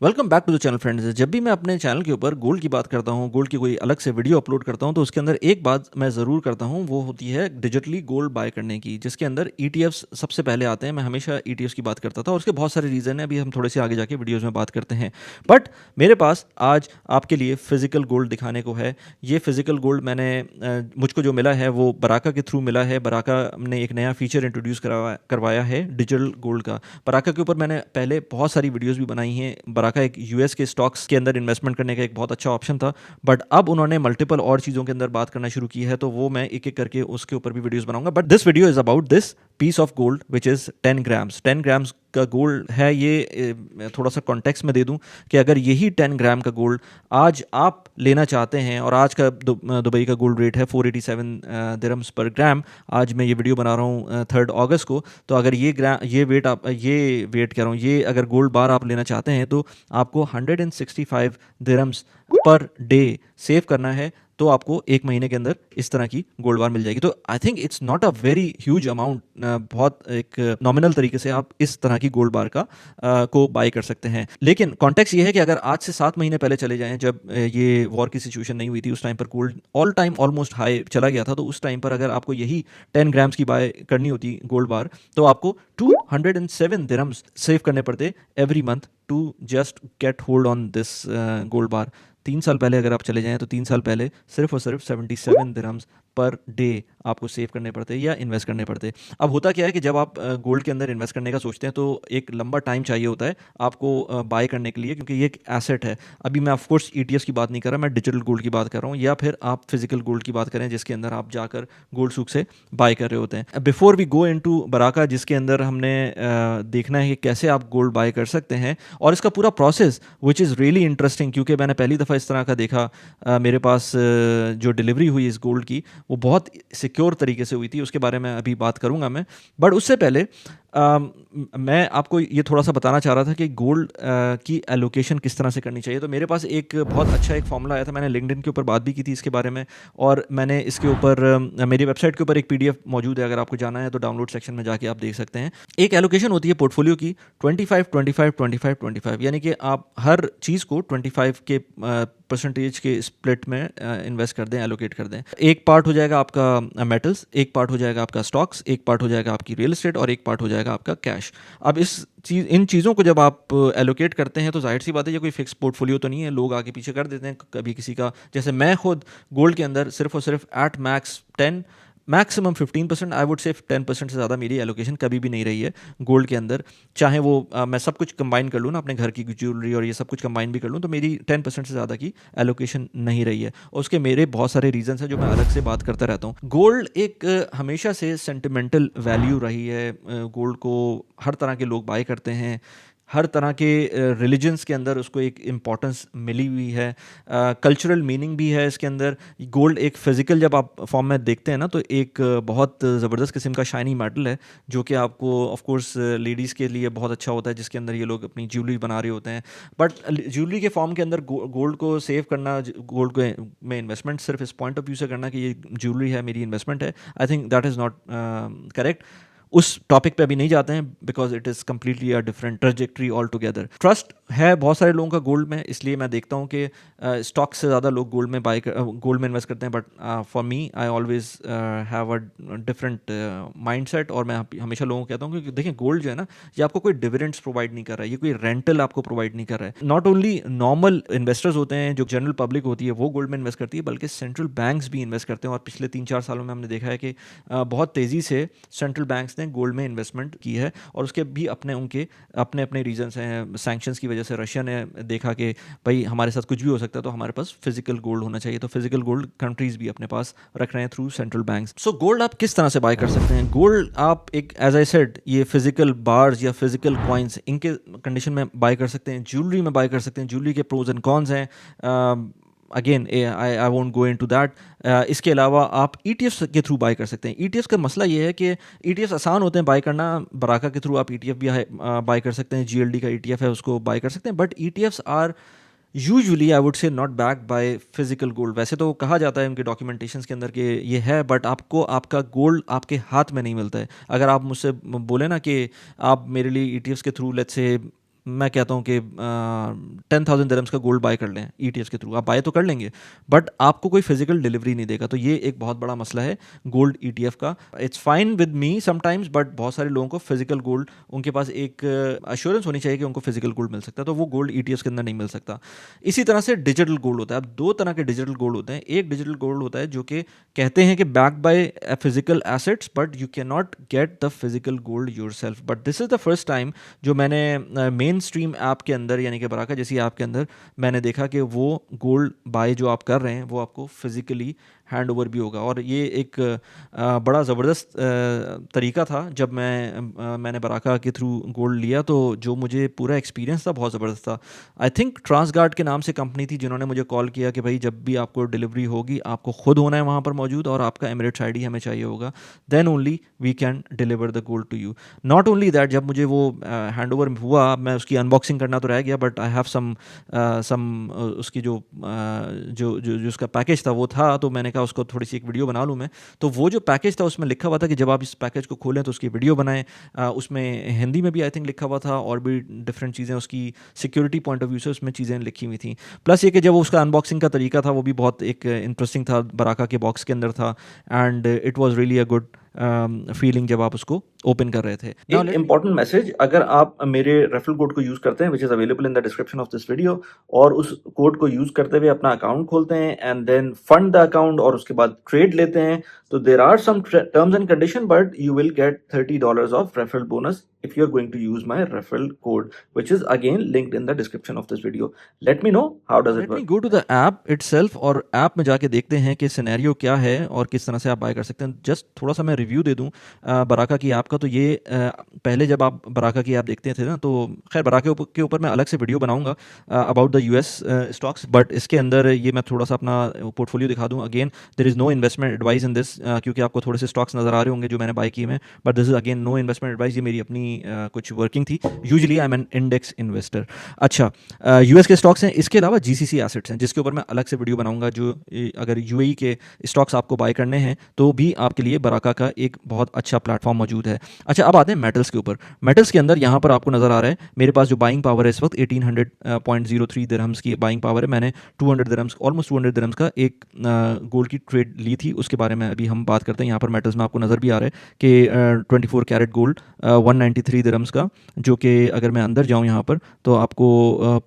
Welcome back to the channel friends. जब भी मैं अपने चैनल के ऊपर गोल्ड की बात करता हूँ, गोल्ड की कोई अलग से वीडियो अपलोड करता हूँ, तो उसके अंदर एक बात मैं ज़रूर करता हूँ, वो होती है डिजिटली गोल्ड बाय करने की, जिसके अंदर ईटीएफ्स सबसे पहले आते हैं। मैं हमेशा ईटीएफ्स की बात करता था और उसके बहुत सारे रीज़न हैं, अभी हम थोड़े से आगे जाके वीडियोज़ में बात करते हैं। बट मेरे पास आज आपके लिए फ़िज़िकल गोल्ड दिखाने को है। ये फ़िज़िकल गोल्ड मुझको जो मिला है वो बराका के थ्रू मिला है। बराका ने एक नया फीचर इंट्रोड्यूस करवाया है डिजिटल गोल्ड का। बराका के ऊपर मैंने पहले बहुत सारी वीडियोस भी बनाई हैं। बराका एक यूएस के स्टॉक्स के अंदर इन्वेस्टमेंट करने का एक बहुत अच्छा ऑप्शन था, बट अब उन्होंने मल्टीपल और चीज़ों के अंदर बात करना शुरू की है, तो वो मैं एक एक करके उसके ऊपर भी वीडियोस बनाऊंगा। But this video is about this piece of gold which is 10 grams. 10 grams का गोल्ड है ये। थोड़ा सा कॉन्टेक्स्ट में दे दूं कि अगर यही 10 ग्राम का गोल्ड आज आप लेना चाहते हैं, और आज का दुबई का गोल्ड रेट है 487 दिरहम्स पर ग्राम। आज मैं ये वीडियो बना रहा हूँ 3 अगस्त को। तो अगर ये वेट कह रहा हूँ, ये अगर गोल्ड बार आप लेना चाहते हैं तो आपको 165 दिरहम्स पर डे सेव करना है, तो आपको एक महीने के अंदर इस तरह की गोल्ड बार मिल जाएगी। तो I think it's not a very huge amount. बहुत एक नॉमिनल तरीके से आप इस तरह की गोल्ड बार को बाय कर सकते हैं। लेकिन कॉन्टेक्स्ट ये है कि अगर आज से 7 महीने पहले चले जाएं, जब ये वॉर की सिचुएशन नहीं हुई थी, उस टाइम पर gold all time almost high चला गया था, तो उस टाइम पर अगर आपको यही 10 ग्राम्स की बाय करनी होती गोल्ड बार, तो आपको 207 दिरहम्स सेव करने पड़ते every month to just get hold on this gold bar. 3 साल पहले अगर आप चले जाएं, तो 3 साल पहले सिर्फ और सिर्फ 77 दिरहम्स पर डे आपको सेव करने पड़ते या इन्वेस्ट करने पड़ते। अब होता क्या है कि जब आप गोल्ड के अंदर इन्वेस्ट करने का सोचते हैं, तो एक लंबा टाइम चाहिए होता है आपको बाय करने के लिए, क्योंकि ये एक एसेट है। अभी मैं ऑफकोर्स ईटीएस की बात नहीं कर रहा, मैं डिजिटल गोल्ड की बात कर रहा हूँ, या फिर आप फिजिकल गोल्ड की बात करें जिसके अंदर आप जाकर गोल्ड सूक से बाय कर रहे होते हैं। Before we go into Baraka, जिसके अंदर हमने देखना है कि कैसे आप गोल्ड बाय कर सकते हैं और इसका पूरा process which is really interesting, क्योंकि मैंने पहली दफ़ा इस तरह का देखा। मेरे पास जो डिलीवरी हुई इस गोल्ड की, वो बहुत सिक्योर तरीके से हुई थी। उसके बारे में अभी बात करूंगा मैं। बट उससे पहले मैं आपको ये थोड़ा सा बताना चाह रहा था कि गोल्ड की एलोकेशन किस तरह से करनी चाहिए। तो मेरे पास एक बहुत अच्छा एक फॉर्मूला आया था, मैंने लिंक्डइन के ऊपर बात भी की थी इसके बारे में, और मैंने इसके ऊपर मेरी वेबसाइट के ऊपर एक पीडीएफ मौजूद है, अगर आपको जाना है तो डाउनलोड सेक्शन में जाके आप देख सकते हैं। एक एलोकेशन होती है पोर्टफोलियो की 25 25 25 25, यानी कि आप हर चीज़ को 25 के परसेंटेज के स्प्लिट में इन्वेस्ट कर दें, एलोकेट कर दें। एक पार्ट हो जाएगा आपका मेटल्स, एक पार्ट हो जाएगा आपका स्टॉक्स, एक पार्ट हो जाएगा आपकी रियल एस्टेट, और एक पार्ट हो जाएगा आपका कैश। अब इन चीज़ों को जब आप एलोकेट करते हैं, तो जाहिर सी बात है ये कोई फिक्स पोर्टफोलियो तो नहीं है, लोग आगे पीछे कर देते हैं कभी किसी का। जैसे मैं खुद गोल्ड के अंदर सिर्फ और सिर्फ at max 10 maximum 15%, I would से 10% से ज़्यादा मेरी एलोकेशन कभी भी नहीं रही है गोल्ड के अंदर। चाहे वो मैं सब कुछ कंबाइन कर लूँ ना, अपने घर की ज्वेलरी और ये सब कुछ कंबाइन भी कर लूँ, तो मेरी 10% से ज़्यादा की एलोकेशन नहीं रही है। और उसके मेरे बहुत सारे रीजंस हैं जो मैं अलग से बात करता रहता हूँ। गोल्ड एक हमेशा से सेंटिमेंटल वैल्यू रही है। गोल्ड को हर तरह के लोग बाय करते हैं, हर तरह के रिलीजन्स के अंदर उसको एक इम्पॉर्टेंस मिली हुई है, कल्चरल मीनिंग भी है इसके अंदर। गोल्ड एक फिजिकल जब आप फॉर्म में देखते हैं ना, तो एक बहुत ज़बरदस्त किस्म का शाइनी मेटल है, जो कि आपको ऑफ कोर्स लेडीज़ के लिए बहुत अच्छा होता है, जिसके अंदर ये लोग अपनी ज्वेलरी बना रहे होते हैं। बट ज्वेलरी के फॉर्म के अंदर गोल्ड को सेव करना, गोल्ड को में इन्वेस्टमेंट सिर्फ इस पॉइंट ऑफ व्यू से करना कि ये ज्वेलरी है, मेरी इन्वेस्टमेंट है, I think that is not correct. उस टॉपिक पे अभी नहीं जाते हैं, because it is completely a different trajectory all together. Trust है बहुत सारे लोगों का गोल्ड में, इसलिए मैं देखता हूँ कि स्टॉक से ज़्यादा लोग गोल्ड में इन्वेस्ट करते हैं। But for me I always have a different mind set, और मैं हमेशा लोगों को कहता हूँ कि देखिए, गोल्ड जो है ना, ये आपको कोई डिविडेंड्स प्रोवाइड नहीं कर रहा है, ये कोई रेंटल आपको प्रोवाइड नहीं कर रहा है। नॉट ओनली नॉर्मल इन्वेस्टर्स होते हैं, जो जनरल पब्लिक होती है, वो गोल्ड में इन्वेस्ट करती है, बल्कि सेंट्रल बैंक्स भी इन्वेस्ट करते हैं। और पिछले 3-4 सालों में हमने देखा है कि बहुत तेज़ी से सेंट्रल बैंक्स ने गोल्ड में इन्वेस्टमेंट की है, और उसके भी उनके अपने अपने रीजंस हैं। सैंक्शंस की वजह से रशिया ने देखा कि भाई हमारे साथ कुछ भी हो सकता है, तो हमारे पास फिजिकल गोल्ड होना चाहिए, तो फिजिकल गोल्ड कंट्रीज भी अपने पास रख रहे हैं through central banks. So gold आप किस तरह से बाय कर सकते हैं? गोल्ड आप एक, एज आई सेड, ये फिजिकल बार्स या फिजिकल कॉइन्स, इनके कंडीशन में बाय कर सकते हैं, ज्वेलरी में बाय कर सकते हैं। ज्वेलरी के प्रोज एंड कॉन्स हैं, again I won't go into that. इसके अलावा आप ईटीएफ्स के थ्रू बाय कर सकते हैं। ईटीएफ्स का मसला ये है कि ईटीएफ्स आसान होते हैं बाय करना। बराका के थ्रू आप ईटीएफ भी बाय कर सकते हैं, जीएलडी का ईटीएफ है, उसको बाय कर सकते हैं। But ETFs are usually, I would say, not backed by physical gold. वैसे तो कहा जाता है उनके डॉक्यूमेंटेशंस के अंदर कि ये है, बट आपको आपका गोल्ड आपके हाथ में नहीं मिलता है। अगर आप मुझसे बोले ना कि आप मेरे लिए ईटीएफ्स के थ्रू, लेट्स से, मैं कहता हूँ कि 10,000 दिरहम्स का गोल्ड बाय कर लें ईटीएफ के थ्रू, आप बाय तो कर लेंगे बट आपको कोई फिजिकल डिलीवरी नहीं देगा। तो ये एक बहुत बड़ा मसला है गोल्ड ईटीएफ का। It's fine with me sometimes, but बहुत सारे लोगों को फिजिकल गोल्ड, उनके पास एक अश्योरेंस होनी चाहिए कि उनको फिजिकल गोल्ड मिल सकता है, तो वो गोल्ड ईटीएफ के अंदर नहीं मिल सकता। इसी तरह से डिजिटल गोल्ड होता है। अब दो तरह के डिजिटल गोल्ड होते हैं। एक डिजिटल गोल्ड होता है जो कि कहते हैं कि backed by physical assets, but you can not get the physical gold yourself. But this is the first time जो मैंने मेन स्ट्रीम ऐप के अंदर, यानी कि बराका जैसी ऐप के अंदर, मैंने देखा कि वो गोल्ड बाय जो आप कर रहे हैं वो आपको फिजिकली हैंड ओवर भी होगा। और ये एक बड़ा ज़बरदस्त तरीका था। जब मैंने बराका के थ्रू गोल्ड लिया तो जो मुझे पूरा एक्सपीरियंस था बहुत ज़बरदस्त था। आई थिंक ट्रांसगार्ड के नाम से कंपनी थी जिन्होंने मुझे कॉल किया कि भाई जब भी आपको डिलीवरी होगी आपको खुद होना है वहाँ पर मौजूद, और आपका एमिरेट्स आईडी हमें चाहिए होगा, then only we can deliver the gold to you. Not only that, जब मुझे वो हैंड ओवर हुआ, मैं उसकी अनबॉक्सिंग करना तो रह गया, बट आई हैव सम उसकी जो उसका पैकेज था वो था, तो मैंने कहा उसको थोड़ी सी एक वीडियो बना लूँ मैं। तो वो जो पैकेज था उसमें लिखा हुआ था कि जब आप इस पैकेज को खोलें तो उसकी वीडियो बनाएं। उसमें हिंदी में भी आई थिंक लिखा हुआ था, और भी डिफरेंट चीज़ें उसकी सिक्योरिटी पॉइंट ऑफ व्यू से उसमें चीज़ें लिखी हुई थी। प्लस ये कि जब उसका अनबॉक्सिंग का तरीका था वो भी बहुत एक इंटरेस्टिंग था, बराका के बॉक्स के अंदर था, and it was really a good feeling जब आप उसको ओपन कर रहे थे। एक इंपॉर्टेंट मैसेज, अगर आप मेरे रेफरल कोड को यूज़ करते हैं which is available in the description of this video, और उस कोड को यूज़ करते हुए अपना अकाउंट खोलते हैं and then fund the account और उसके बाद ट्रेड लेते हैं, तो there are some terms and conditions, but you will get $30 of referral bonus if you are going to use my referral code, which is again linked in the description of this video. Let me know how does it work. Let me go to the app itself, और app में जाके देखते हैं कि scenario क्या है और किस तरह से आप बाय कर सकते हैं। जस्ट थोड़ा सा मैं रिव्यू दे दूं बराका की ऐप का। तो ये पहले जब आप बराका की ऐप देखते थे ना, तो खैर बराका के ऊपर मैं अलग से वीडियो बनाऊंगा about the US stocks, but इसके अंदर ये मैं थोड़ा सा अपना पोर्टफोलियो दिखा दूं। Again there is no investment advice in this, क्योंकि आपको थोड़े से स्टॉक्स नज़र आ रहे होंगे जो मैंने बाय किए हैं, but this is again no investment advice. ये मेरी अपनी कुछ वर्किंग थी। Usually I am an index investor. अच्छा, यूएस के स्टॉक्स हैं, इसके अलावा जीसीसी एसेट्स हैं जिसके ऊपर मैं अलग से वीडियो बनाऊंगा। जो अगर यूएई के स्टॉक्स आपको बाय करने हैं तो भी आपके लिए बराका का एक बहुत अच्छा प्लेटफॉर्म मौजूद है। अच्छा, अब आते हैं मेटल्स के ऊपर। मेटल्स के अंदर यहाँ पर आपको नज़र आ रहा है मेरे पास जो बाइंग पावर है इस वक्त 1800.03 दिरहम्स की बाइंग पावर है। मैंने 200 दिरहम्स, ऑलमोस्ट 200 दिरहम्स का एक गोल्ड की ट्रेड ली थी, उसके बारे में अभी हम बात करते हैं। यहाँ पर मेटल्स में आपको नज़र भी आ रहा है कि 24 कैरेट गोल्ड 193 दिरहम्स का, जो कि अगर मैं अंदर जाऊँ यहाँ पर तो आपको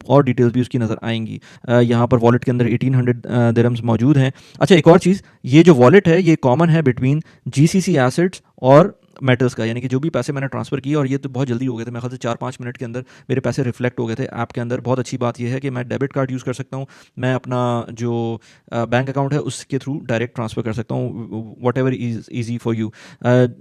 और डिटेल्स भी उसकी नज़र आएंगी। यहाँ पर वॉलेट के अंदर 1800 दिरहम्स मौजूद हैं। अच्छा, एक और चीज़, ये जो वॉलेट है ये कॉमन है बिटवीन जीसीसी एसेट्स और मेटल्स का, यानी कि जो भी पैसे मैंने ट्रांसफ़र किए, और ये तो बहुत जल्दी हो गए थे, मेरे ख्याल से 4-5 मिनट के अंदर मेरे पैसे रिफ्लेक्ट हो गए थे ऐप के अंदर। बहुत अच्छी बात यह है कि मैं डेबिट कार्ड यूज़ कर सकता हूँ, मैं अपना जो बैंक अकाउंट है उसके थ्रू डायरेक्ट ट्रांसफ़र कर सकता हूँ, whatever is easy for you.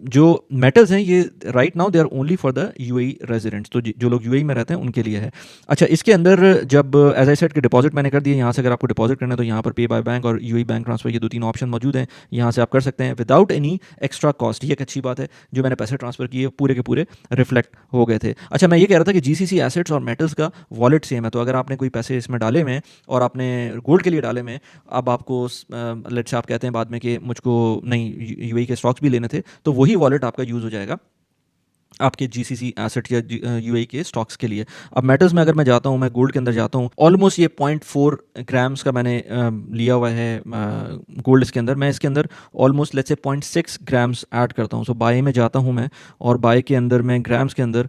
जो मेटल्स हैं ये right now they are only for the UAE residents, तो जो लोग यूएई में रहते हैं उनके लिए है। अच्छा, इसके अंदर जब एज आई सेड के डिपॉजिट मैंने कर दिए, यहाँ से अगर आपको डिपॉजिट करना है तो यहाँ पर पे बाय बैंक और यूएई बैंक ट्रांसफ़र, ये 2-3 ऑप्शन मौजूद हैं, यहाँ से आप कर सकते हैं विदाउट एनी एक्स्ट्रा कॉस्ट। ये एक अच्छी बात है, जो मैंने पैसे ट्रांसफ़र किए पूरे के पूरे रिफ्लेक्ट हो गए थे। अच्छा, मैं ये कह रहा था कि जीसीसी एसेट्स और मेटल्स का वॉलेट सेम है, तो अगर आपने कोई पैसे इसमें डाले में और आपने गोल्ड के लिए डाले में, अब आपको लेट्स से आप कहते हैं बाद में कि मुझको नहीं यूएई के स्टॉक्स भी लेने थे, तो वही वॉलेट आपका यूज़ हो जाएगा आपके जीसीसी एसेट या यूएई के स्टॉक्स के लिए। अब मेटल्स में अगर मैं जाता हूँ, मैं गोल्ड के अंदर जाता हूँ, ऑलमोस्ट ये 0.4 ग्राम्स का मैंने लिया हुआ है गोल्ड इसके अंदर। मैं इसके अंदर almost let's say 0.6 grams add करता हूँ। सो बाय में जाता हूँ मैं, और बाय के अंदर मैं ग्राम्स के अंदर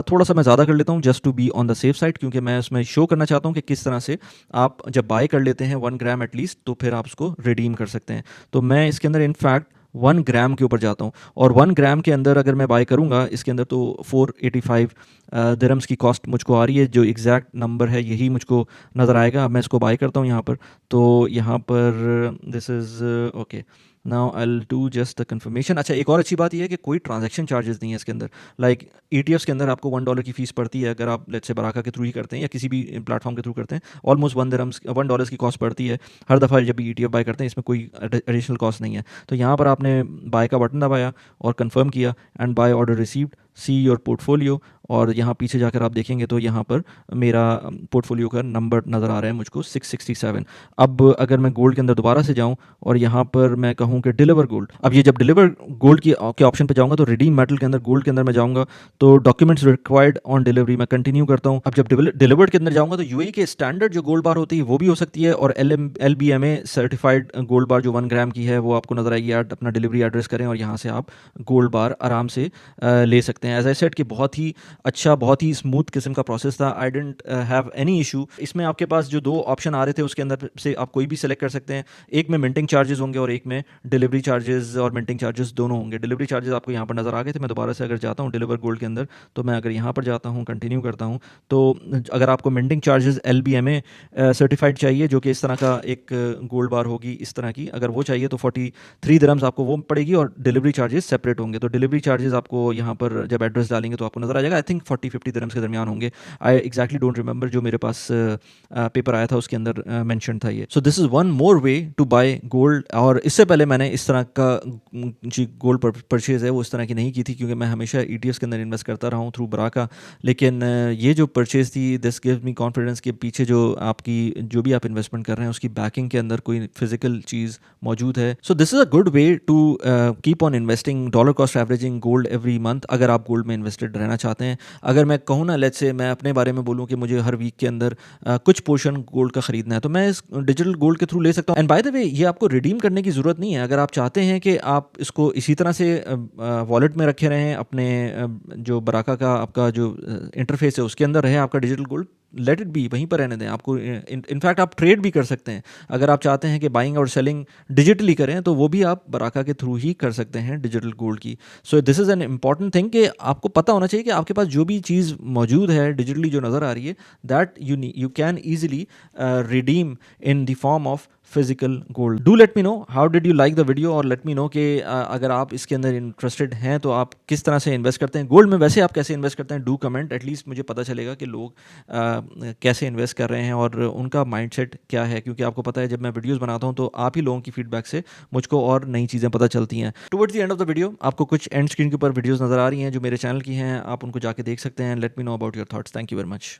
थोड़ा सा मैं ज़्यादा कर लेता हूँ just to be on the safe side, क्योंकि मैं उसमें शो करना चाहता हूँ कि किस तरह से आप जब बाय कर लेते हैं 1 ग्राम एटलीस्ट, तो फिर आप उसको रिडीम कर सकते हैं। तो मैं इसके अंदर इनफैक्ट 1 ग्राम के ऊपर जाता हूँ, और 1 ग्राम के अंदर अगर मैं बाय करूँगा इसके अंदर तो 485 दिरहम्स की कॉस्ट मुझको आ रही है। जो एग्जैक्ट नंबर है यही मुझको नज़र आएगा। अब मैं इसको बाय करता हूँ यहाँ पर, तो यहाँ पर this is okay, now I will do just the confirmation. अच्छा, एक और अच्छी बात यह है कि कोई ट्रांजैक्शन चार्जेस नहीं है इसके अंदर। लाइक ईटीएफ्स के अंदर आपको $1 की फ़ीस पड़ती है अगर आप लेट्स से बराका के थ्रू ही करते हैं या किसी भी प्लेटफॉर्म के थ्रू करते हैं, ऑलमोस्ट $1 की कॉस्ट पड़ती है हर दफ़ा जब भी ईटीएफ बाय करते हैं, इसमें कोई एडिशनल कॉस्ट नहीं है। तो यहाँ पर आपने बाय का बटन दबाया और कंफर्म किया and buy order received, see your portfolio, और यहाँ पीछे जाकर आप देखेंगे तो यहाँ पर मेरा पोर्टफोलियो का नंबर नज़र आ रहा है मुझको 667। अब अगर मैं गोल्ड के अंदर दोबारा से जाऊँ और यहाँ पर मैं कहूँ कि डिलीवर गोल्ड, अब ये जब डिलीवर गोल्ड की के ऑप्शन पे जाऊँगा तो रिडीम मेटल के अंदर गोल्ड के अंदर मैं जाऊँगा तो डॉक्यूमेंट्स रिक्वायर्ड ऑन डिलीवरी मैं कंटिन्यू करता हूँ। अब जब डिलीवर्ड के अंदर जाऊँगा तो यूएई के स्टैंडर्ड जो गोल्ड बार होती है वो भी हो सकती है, और LBMA सर्टिफाइड गोल्ड बार जो 1 ग्राम की है वो आपको नजर आएगी। आप अपना डिलीवरी एड्रेस करें और यहाँ से आप गोल्ड बार आराम से ले सकते हैं। एज आई सेड कि बहुत ही अच्छा, बहुत ही स्मूथ किस्म का प्रोसेस था। आई डेंट हैव एनी इशू। इसमें आपके पास जो 2 ऑप्शन आ रहे थे उसके अंदर से आप कोई भी सिलेक्ट कर सकते हैं। एक में मिंटिंग चार्जेस होंगे और एक में डिलीवरी चार्जेस और मिंटिंग चार्जेस दोनों होंगे। डिलीवरी चार्जेस आपको यहाँ पर नजर आ गए थे। मैं दोबारा से अगर जाता हूँ डिलीवर गोल्ड के अंदर तो मैं अगर यहाँ पर जाता हूँ, कंटिन्यू करता हूँ, तो अगर आपको मिंटिंग चार्जेस LBMA सर्टिफाइड चाहिए जो कि इस तरह का एक गोल्ड बार होगी इस तरह की, अगर वो चाहिए तो 43 दिरहम्स आपको वो पड़ेगी और डिलीवरी चार्जेस सेपरेट होंगे। तो डिलीवरी चार्जेस आपको यहाँ पर जब एड्रेस डालेंगे तो आपको नजर आ जाएगा। आई थिंक 40-50 दिरहम्स के दरमियान होंगे। आई एग्जैक्टली डोंट रिमेंबर, जो मेरे पास पेपर आया था उसके अंदर मेंशन था ये। So this is one more way to buy gold. और इससे पहले मैंने इस तरह का जी गोल्ड परचेज है वो इस तरह की नहीं की थी, क्योंकि मैं हमेशा ETFs के अंदर इन्वेस्ट करता रहा हूँ थ्रू बराका। लेकिन ये जो परचेज थी, दिस गिव्स मी कॉन्फिडेंस कि पीछे जो आपकी जो भी आप इन्वेस्टमेंट कर रहे हैं उसकी बैकिंग के अंदर कोई फिजिकल चीज़ मौजूद है। So this is a good way to keep on investing dollar cost averaging gold every month, अगर आप गोल्ड में इन्वेस्टेड रहना चाहते हैं। अगर मैं कहूँ ना, लेट्स से मैं अपने बारे में बोलूँ कि मुझे हर वीक के अंदर कुछ पोर्शन गोल्ड का खरीदना है तो मैं इस डिजिटल गोल्ड के थ्रू ले सकता हूँ। एंड बाय द वे ये आपको रिडीम करने की ज़रूरत नहीं है। अगर आप चाहते हैं कि आप इसको इसी तरह से वॉलेट में रखे रहें, अपने जो बराका का आपका जो इंटरफेस है उसके अंदर रहे आपका digital gold, let it be, वहीं पर रहने दें। आपको इनफैक्ट आप ट्रेड भी कर सकते हैं। अगर आप चाहते हैं कि बाइंग और सेलिंग डिजिटली करें तो वो भी आप बराका के थ्रू ही कर सकते हैं डिजिटल गोल्ड की। सो this is an important thing कि आपको पता होना चाहिए कि आपके पास जो भी चीज़ मौजूद है डिजिटली जो नज़र आ रही है, that you can easily redeem in the form of physical gold. Do let me know how did you like the video, और लेट मी नो कि अगर आप इसके अंदर इंटरेस्टेड हैं तो आप किस तरह से इन्वेस्ट करते हैं गोल्ड में। वैसे आप कैसे इन्वेस्ट करते हैं, डू कमेंट, एटलीस्ट मुझे पता चलेगा कि लोग कैसे इन्वेस्ट कर रहे हैं और उनका माइंडसेट क्या है। क्योंकि आपको पता है जब मैं वीडियोस बनाता हूं तो आप ही लोगों की फीडबैक से मुझको और नई चीज़ें पता चलती हैं। Towards the end of the video आपको कुछ एंड स्क्रीन के ऊपर वीडियोस नज़र आ रही हैं जो मेरे चैनल की हैं, आप उनको जाके देख सकते हैं। Let me know about your thoughts. Thank you very much.